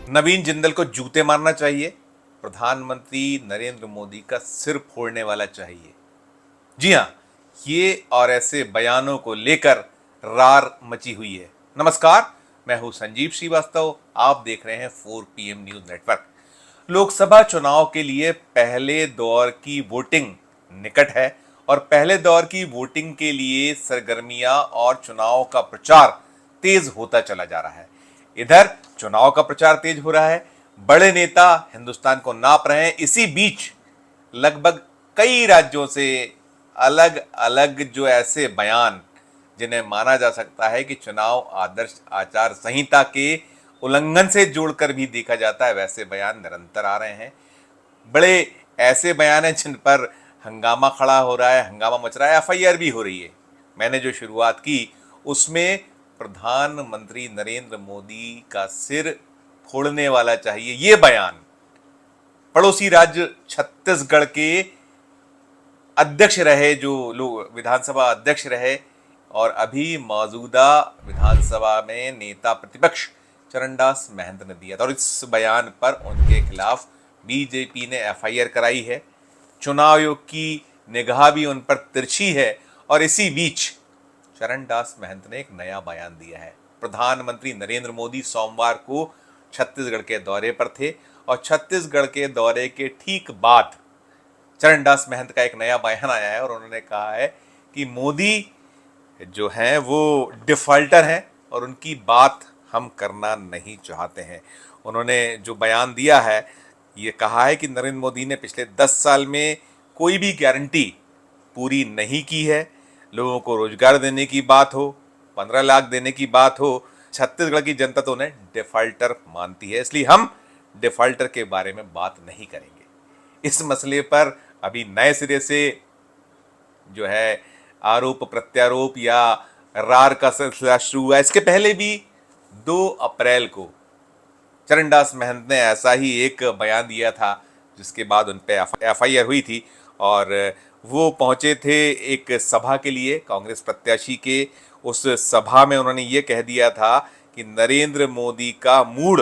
नवीन जिंदल को जूते मारना चाहिए, प्रधानमंत्री नरेंद्र मोदी का सिर फोड़ने वाला चाहिए। जी हां, ये और ऐसे बयानों को लेकर रार मची हुई है। नमस्कार, मैं हूं संजीव श्रीवास्तव। आप देख रहे हैं 4 PM न्यूज नेटवर्क। लोकसभा चुनाव के लिए पहले दौर की वोटिंग निकट है और पहले दौर की वोटिंग के लिए सरगर्मियां और चुनाव का प्रचार तेज होता चला जा रहा है। इधर चुनाव का प्रचार तेज हो रहा है, बड़े नेता हिंदुस्तान को नाप रहे हैं। इसी बीच लगभग कई राज्यों से अलग अलग जो ऐसे बयान जिन्हें माना जा सकता है कि चुनाव आदर्श आचार संहिता के उल्लंघन से जोड़कर भी देखा जाता है, वैसे बयान निरंतर आ रहे हैं। बड़े ऐसे बयान हैं जिन पर हंगामा खड़ा हो रहा है, हंगामा मच रहा है, FIR भी हो रही है। मैंने जो शुरुआत की उसमें प्रधानमंत्री नरेंद्र मोदी का सिर फोड़ने वाला चाहिए, ये बयान पड़ोसी राज्य छत्तीसगढ़ के अध्यक्ष रहे, जो लोग विधानसभा अध्यक्ष रहे और अभी मौजूदा विधानसभा में नेता प्रतिपक्ष चरणदास महंत ने दिया था, और इस बयान पर उनके खिलाफ बीजेपी ने FIR कराई है। चुनाव आयोग की निगाह भी उन पर तिरछी है और इसी बीच चरणदास महंत ने एक नया बयान दिया है। प्रधानमंत्री नरेंद्र मोदी सोमवार को छत्तीसगढ़ के दौरे पर थे और छत्तीसगढ़ के दौरे के ठीक बाद चरणदास महंत का एक नया बयान आया है और उन्होंने कहा है कि मोदी जो हैं वो डिफॉल्टर हैं और उनकी बात हम करना नहीं चाहते हैं। उन्होंने जो बयान दिया है, ये कहा है कि नरेंद्र मोदी ने पिछले 10 साल में कोई भी गारंटी पूरी नहीं की है। लोगों को रोजगार देने की बात हो, 15 लाख देने की बात हो, छत्तीसगढ़ की जनता तो उन्हें डिफॉल्टर मानती है, इसलिए हम डिफॉल्टर के बारे में बात नहीं करेंगे। इस मसले पर अभी नए सिरे से जो है आरोप प्रत्यारोप या रार का सिलसिला शुरू हुआ। इसके पहले भी 2 अप्रैल को चरणदास महंत ने ऐसा ही एक बयान दिया था, जिसके बाद उन पे FIR हुई थी और वो पहुंचे थे एक सभा के लिए, कांग्रेस प्रत्याशी के। उस सभा में उन्होंने ये कह दिया था कि नरेंद्र मोदी का मूड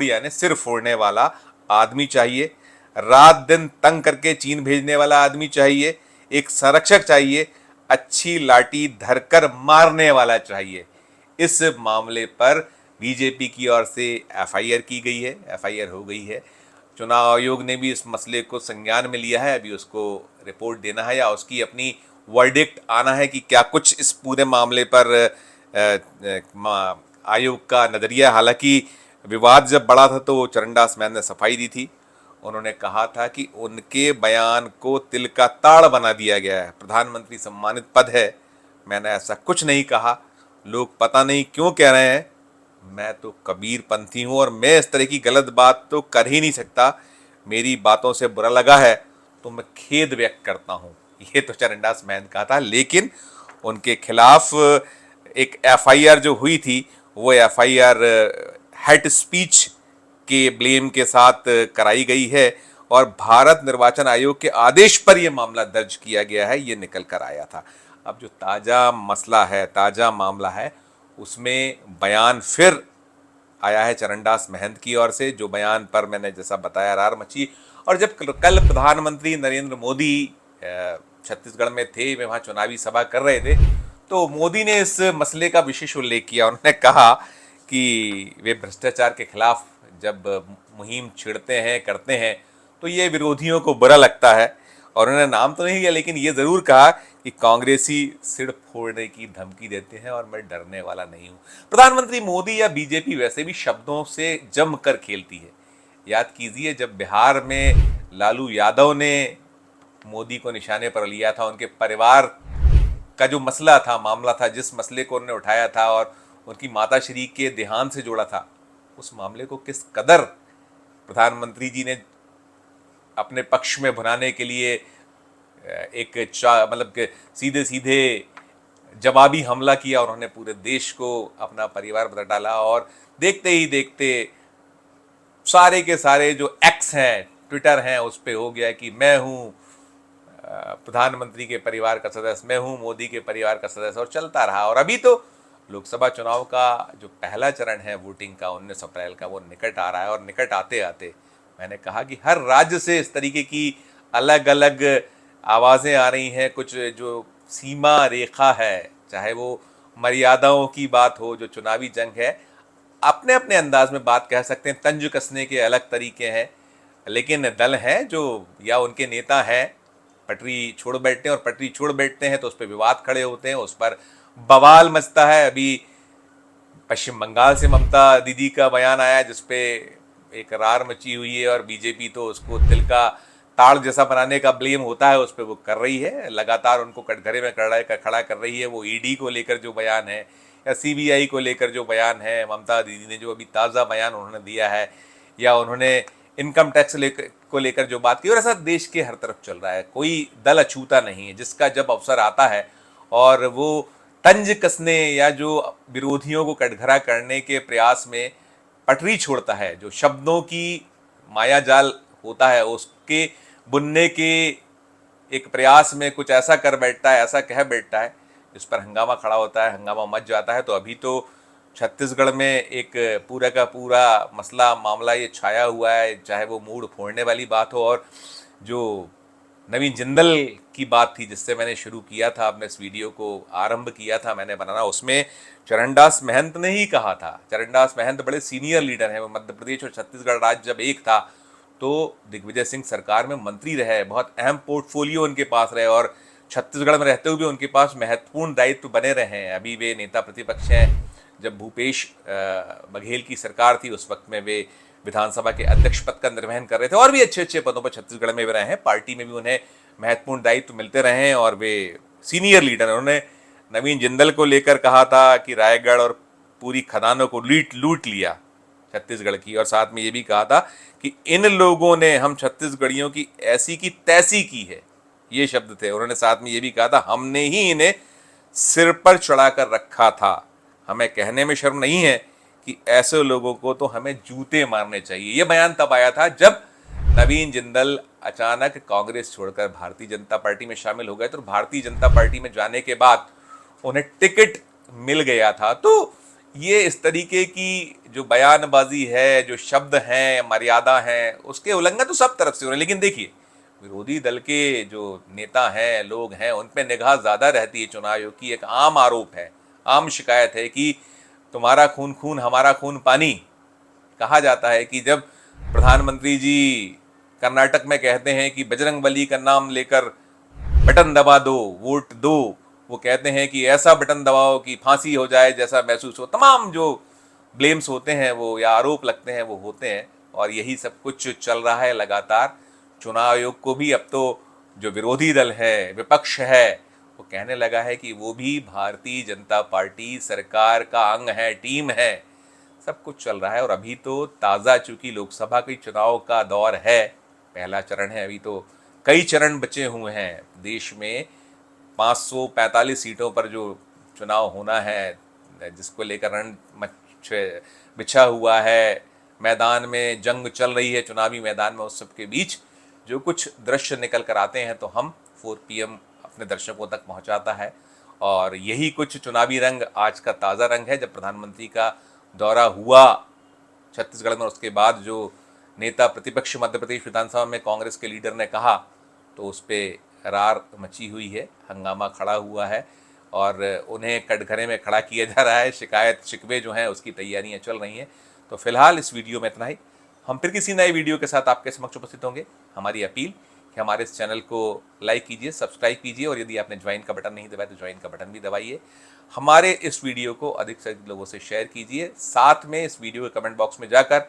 यानी सिर फोड़ने वाला आदमी चाहिए, रात दिन तंग करके चीन भेजने वाला आदमी चाहिए, एक संरक्षक चाहिए, अच्छी लाठी धरकर मारने वाला चाहिए। इस मामले पर बीजेपी की ओर से FIR की गई है, FIR हो गई है। चुनाव आयोग ने भी इस मसले को संज्ञान में लिया है। अभी उसको रिपोर्ट देना है या उसकी अपनी वर्डिक्ट आना है कि क्या कुछ इस पूरे मामले पर आयोग का नजरिया। हालांकि विवाद जब बढ़ा था तो चरणदास महंत ने सफाई दी थी। उन्होंने कहा था कि उनके बयान को तिल का ताड़ बना दिया गया है, प्रधानमंत्री सम्मानित पद है, मैंने ऐसा कुछ नहीं कहा, लोग पता नहीं क्यों कह रहे हैं, मैं तो कबीर पंथी हूं और मैं इस तरह की गलत बात तो कर ही नहीं सकता। मेरी बातों से बुरा लगा है तो मैं खेद व्यक्त करता हूं, ये तो चरणदास महंत कहा था। लेकिन उनके खिलाफ एक FIR जो हुई थी वो FIR हेट स्पीच के ब्लेम के साथ कराई गई है और भारत निर्वाचन आयोग के आदेश पर यह मामला दर्ज किया गया है, ये निकल कर आया था। अब जो ताज़ा मसला है, ताज़ा मामला है, उसमें बयान फिर आया है चरणदास महंत की ओर से, जो बयान पर मैंने जैसा बताया रार मची। और जब कल प्रधानमंत्री नरेंद्र मोदी छत्तीसगढ़ में थे, वे वहाँ चुनावी सभा कर रहे थे, तो मोदी ने इस मसले का विशेष उल्लेख किया। उन्होंने कहा कि वे भ्रष्टाचार के खिलाफ जब मुहिम छेड़ते हैं, करते हैं, तो ये विरोधियों को बुरा लगता है। और उन्होंने नाम तो नहीं लिया, लेकिन ये जरूर कहा कि कांग्रेसी सिर फोड़ने की धमकी देते हैं और मैं डरने वाला नहीं हूं। प्रधानमंत्री मोदी या बीजेपी वैसे भी शब्दों से जमकर खेलती है। याद कीजिए, जब बिहार में लालू यादव ने मोदी को निशाने पर लिया था, उनके परिवार का जो मसला था, मामला था, जिस मसले को उन्होंने उठाया था और उनकी माताश्री के देहांत से जोड़ा था, उस मामले को किस कदर प्रधानमंत्री जी ने अपने पक्ष में भुनाने के लिए एक मतलब सीधे सीधे जवाबी हमला किया। उन्होंने पूरे देश को अपना परिवार बता डाला और देखते ही देखते सारे के सारे जो एक्स हैं, ट्विटर हैं, उस पर हो गया कि मैं हूँ प्रधानमंत्री के परिवार का सदस्य, मैं हूँ मोदी के परिवार का सदस्य, और चलता रहा। और अभी तो लोकसभा चुनाव का जो पहला चरण है वोटिंग का 19 अप्रैल का, वो निकट आ रहा है और निकट आते आते मैंने कहा कि हर राज्य से इस तरीके की अलग अलग आवाज़ें आ रही हैं। कुछ जो सीमा रेखा है, चाहे वो मर्यादाओं की बात हो, जो चुनावी जंग है, अपने अपने अंदाज में बात कह सकते हैं, तंज कसने के अलग तरीके हैं, लेकिन दल हैं जो, या उनके नेता हैं, पटरी छोड़ बैठते हैं, और पटरी छोड़ बैठते हैं तो उस पर विवाद खड़े होते हैं, उस पर बवाल मचता है। अभी पश्चिम बंगाल से ममता दीदी का बयान आया जिसपे एक रार मची हुई है, और बीजेपी तो उसको तिल का ताड़ जैसा बनाने का ब्लेम होता है उस पर वो कर रही है, लगातार उनको कटघरे में खड़ा कर रही है। वो ईडी को लेकर जो बयान है या सीबीआई को लेकर जो बयान है, ममता दीदी ने जो अभी ताज़ा बयान उन्होंने दिया है, या उन्होंने इनकम टैक्स को लेकर जो बात की, और ऐसा देश के हर तरफ चल रहा है। कोई दल अछूता नहीं है जिसका जब अवसर आता है और वो तंज कसने या जो विरोधियों को कटघरा करने के प्रयास में पटरी छोड़ता है, जो शब्दों की माया जाल होता है उसके बुनने के एक प्रयास में कुछ ऐसा कर बैठता है, ऐसा कह बैठता है जिस पर हंगामा खड़ा होता है, हंगामा मच जाता है। तो अभी तो छत्तीसगढ़ में एक पूरा का पूरा मसला मामला ये छाया हुआ है, चाहे वो मूड फोड़ने वाली बात हो, और जो नवीन जिंदल की बात थी जिससे मैंने शुरू किया था, अपने इस वीडियो को आरंभ किया था मैंने बनाना, उसमें चरणदास महंत ने ही कहा था। चरणदास महंत बड़े सीनियर लीडर हैं, वो मध्य प्रदेश और छत्तीसगढ़ राज्य जब एक था तो दिग्विजय सिंह सरकार में मंत्री रहे, बहुत अहम पोर्टफोलियो उनके पास रहे, और छत्तीसगढ़ में रहते हुए भी उनके पास महत्वपूर्ण दायित्व बने रहे हैं। अभी वे नेता प्रतिपक्ष हैं। जब भूपेश बघेल की सरकार थी उस वक्त में वे विधानसभा के अध्यक्ष पद का निर्वहन कर रहे थे, और भी अच्छे अच्छे पदों पर छत्तीसगढ़ में भी रहे हैं। पार्टी में भी उन्हें महत्वपूर्ण दायित्व मिलते रहे हैं और वे सीनियर लीडर हैं। उन्होंने नवीन जिंदल को लेकर कहा था कि रायगढ़ और पूरी खदानों को लूट लिया छत्तीसगढ़ की, और साथ में ये भी कहा था कि इन लोगों ने हम छत्तीसगढ़ियों की ऐसी की तैसी की है, ये शब्द थे। उन्होंने साथ में ये भी कहा था, हमने ही इन्हें सिर पर चढ़ाकर रखा था। हमें कहने में शर्म नहीं है कि ऐसे लोगों को तो हमें जूते मारने चाहिए। ये बयान तब आया था जब नवीन जिंदल अचानक कांग्रेस छोड़कर भारतीय जनता पार्टी में शामिल हो गए। तो भारतीय जनता पार्टी में जाने के बाद उन्हें टिकट मिल गया था। तो ये इस तरीके की जो बयानबाजी है, जो शब्द हैं, मर्यादा है, उसके उल्लंघन तो सब तरफ से हो रहे हैं। लेकिन देखिए, विरोधी दल के जो नेता हैं, लोग हैं, उन पर निगाह ज़्यादा रहती है चुनाव आयोग की। एक आम आरोप है, आम शिकायत है कि तुम्हारा खून खून हमारा खून पानी। कहा जाता है कि जब प्रधानमंत्री जी कर्नाटक में कहते हैं कि बजरंगबली का नाम लेकर बटन दबा दो, वोट दो, वो कहते हैं कि ऐसा बटन दबाओ कि फांसी हो जाए जैसा महसूस हो, तमाम जो ब्लेम्स होते हैं वो, या आरोप लगते हैं वो होते हैं, और यही सब कुछ चल रहा है लगातार। चुनाव आयोग को भी अब तो जो विरोधी दल है, विपक्ष है, वो कहने लगा है कि वो भी भारतीय जनता पार्टी सरकार का अंग है, टीम है। सब कुछ चल रहा है। और अभी तो ताज़ा चूंकि लोकसभा के चुनाव का दौर है, पहला चरण है, अभी तो कई चरण बचे हुए हैं। देश में 545 सीटों पर जो चुनाव होना है, जिसको लेकर रण बिछा हुआ है, मैदान में जंग चल रही है, चुनावी मैदान में, उस सब के बीच जो कुछ दृश्य निकल कर आते हैं तो हम 4 PM अपने दर्शकों तक पहुंचाता है। और यही कुछ चुनावी रंग आज का ताज़ा रंग है। जब प्रधानमंत्री का दौरा हुआ छत्तीसगढ़ में, उसके बाद जो नेता प्रतिपक्ष मध्य प्रदेश विधानसभा में कांग्रेस के लीडर ने कहा, तो उस पर रार मची हुई है, हंगामा खड़ा हुआ है, और उन्हें कटघरे में खड़ा किया जा रहा है। शिकायत शिकवे जो हैं उसकी तैयारियां चल रही हैं। तो फिलहाल इस वीडियो में इतना ही। हम फिर किसी नए वीडियो के साथ आपके समक्ष उपस्थित होंगे। हमारी अपील कि हमारे इस चैनल को लाइक कीजिए, सब्सक्राइब कीजिए, और यदि आपने ज्वाइन का बटन नहीं दबाया तो ज्वाइन का बटन भी दबाइए। हमारे इस वीडियो को अधिक से अधिक लोगों से शेयर कीजिए। साथ में इस वीडियो के कमेंट बॉक्स में जाकर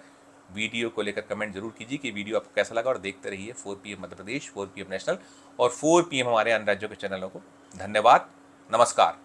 वीडियो को लेकर कमेंट जरूर कीजिए कि वीडियो आपको कैसा लगा, और देखते रहिए 4 PM Madhya Pradesh, 4 PM national और 4 PM हमारे अन्य राज्यों के चैनलों को। धन्यवाद, नमस्कार।